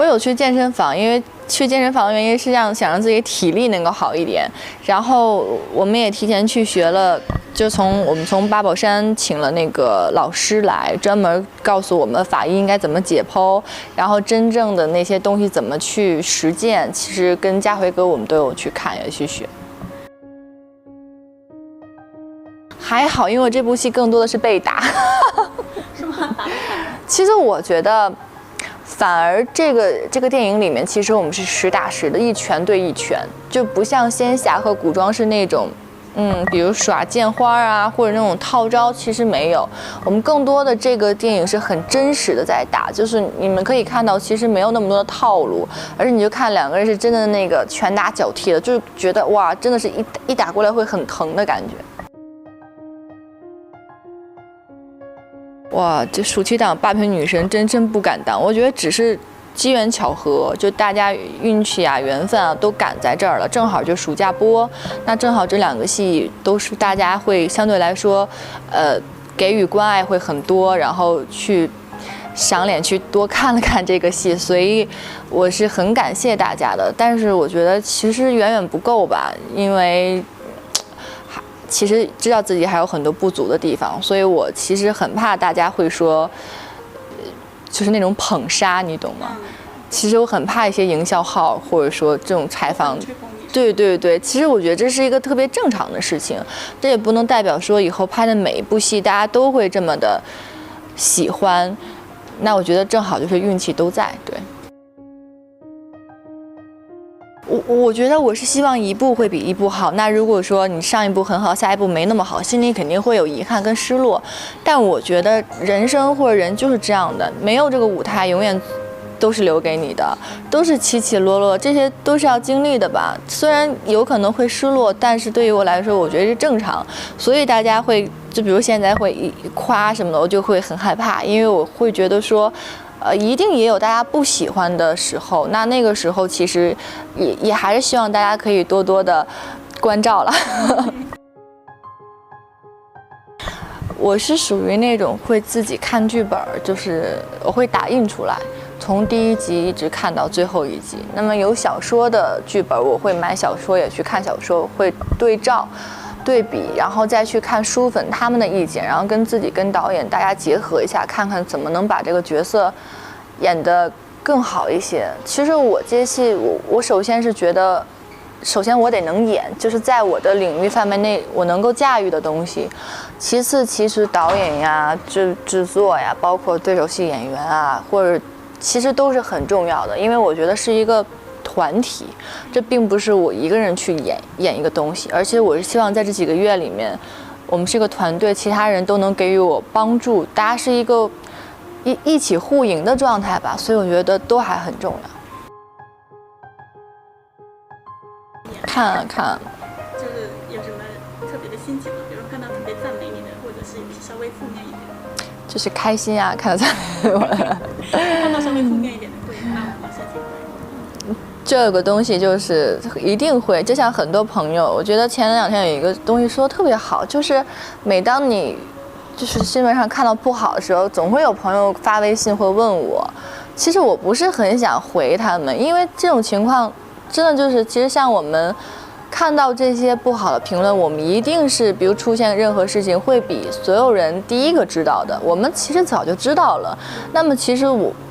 有去健身房，因为去健身房的原因是想让自己体力能够好一点。然后我们也提前去学了，就我们从八宝山请了那个老师来，专门告诉我们法医应该怎么解剖，然后真正的那些东西怎么去实践。其实跟家辉哥我们都有去看，也去学。还好，因为我这部戏更多的是被打。是吗？打不打？其实我觉得。反而这个电影里面，其实我们是实打实的，一拳对一拳，就不像仙侠和古装是那种，比如耍剑花啊，或者那种套招，其实没有。我们更多的这个电影是很真实的在打，就是你们可以看到，其实没有那么多的套路，而且你就看两个人是真的那个拳打脚踢的，就觉得哇，真的是一打过来会很疼的感觉。哇，这暑期档8品女神真不敢当，我觉得只是机缘巧合，就大家运气啊、缘分啊都赶在这儿了，正好就暑假播，那正好这2个戏都是大家会相对来说，给予关爱会很多，然后去赏脸去多看了看这个戏，所以我是很感谢大家的。但是我觉得其实远远不够吧，因为。其实知道自己还有很多不足的地方，所以我其实很怕大家会说，就是那种捧杀，你懂吗？其实我很怕一些营销号或者说这种采访，对，其实我觉得这是一个特别正常的事情，这也不能代表说以后拍的每一部戏大家都会这么的喜欢。那我觉得正好就是运气都在，对。我觉得我是希望一部会比一部好。那如果说你上一部很好，下一部没那么好，心里肯定会有遗憾跟失落。但我觉得人生或者人就是这样的，没有这个舞台永远都是留给你的，都是起起落落，这些都是要经历的吧。虽然有可能会失落，但是对于我来说，我觉得是正常。所以大家会，就比如现在会一夸什么的，我就会很害怕，因为我会觉得说。一定也有大家不喜欢的时候，那个时候其实也还是希望大家可以多多的关照了。我是属于那种会自己看剧本，就是我会打印出来，从第1集一直看到最后1集。那么有小说的剧本，我会买小说也去看小说，会对照。对比，然后再去看书粉他们的意见，然后跟导演大家结合一下，看看怎么能把这个角色演得更好一些。其实我接戏，我首先是觉得，首先我得能演，就是在我的领域范围内我能够驾驭的东西。其次，其实导演呀、制作呀，包括对手戏演员啊，或者其实都是很重要的，因为我觉得是一个。团体，这并不是我一个人去演一个东西，而且我是希望在这几个月里面，我们是一个团队，其他人都能给予我帮助，大家是一个一起互赢的状态吧，所以我觉得都还很重要。看，就是有什么特别的心情吗？比如看到特别赞美你的，或者是稍微负面一点的，就是开心啊，看到赞美我。看到稍微负面一点的，会让我心情。这个东西就是一定会，就像很多朋友，我觉得前2天有一个东西说得特别好，就是每当你就是新闻上看到不好的时候，总会有朋友发微信或问我，其实我不是很想回他们，因为这种情况真的就是，其实像我们看到这些不好的评论，我们一定是比如出现任何事情会比所有人第一个知道的，我们其实早就知道了。那么其实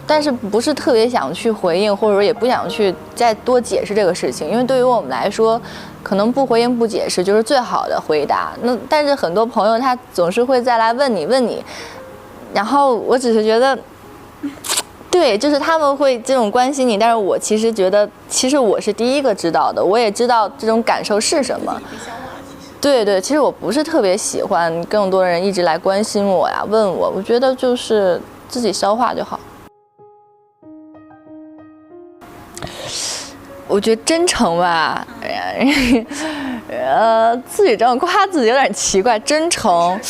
但是不是特别想去回应，或者说也不想去再多解释这个事情，因为对于我们来说，可能不回应不解释就是最好的回答。但是很多朋友他总是会再来问你，然后我只是觉得，对，就是他们会这种关心你，但是我其实觉得，其实我是第一个知道的，我也知道这种感受是什么。对，其实我不是特别喜欢更多人一直来关心我呀，问我，我觉得就是自己消化就好。我觉得真诚吧，自己这样夸自己有点奇怪。真诚、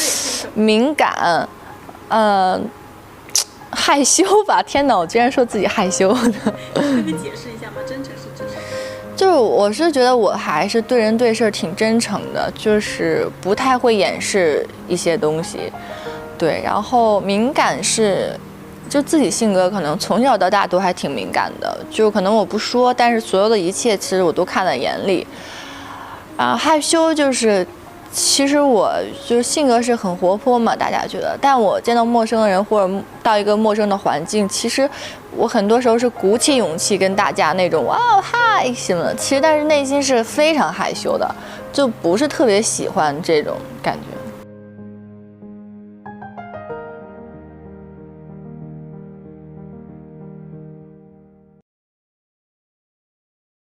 敏感，害羞吧。天哪，我居然说自己害羞的。可以解释一下吗？真诚是指什么？就是我是觉得我还是对人对事挺真诚的，就是不太会掩饰一些东西。对，然后敏感是。就自己性格可能从小到大都还挺敏感的，就可能我不说，但是所有的一切其实我都看在眼里。害羞就是，其实我就是性格是很活泼嘛，大家觉得，但我见到陌生的人或者到一个陌生的环境，其实我很多时候是鼓起勇气跟大家那种哇嗨什么的，其实但是内心是非常害羞的，就不是特别喜欢这种感觉。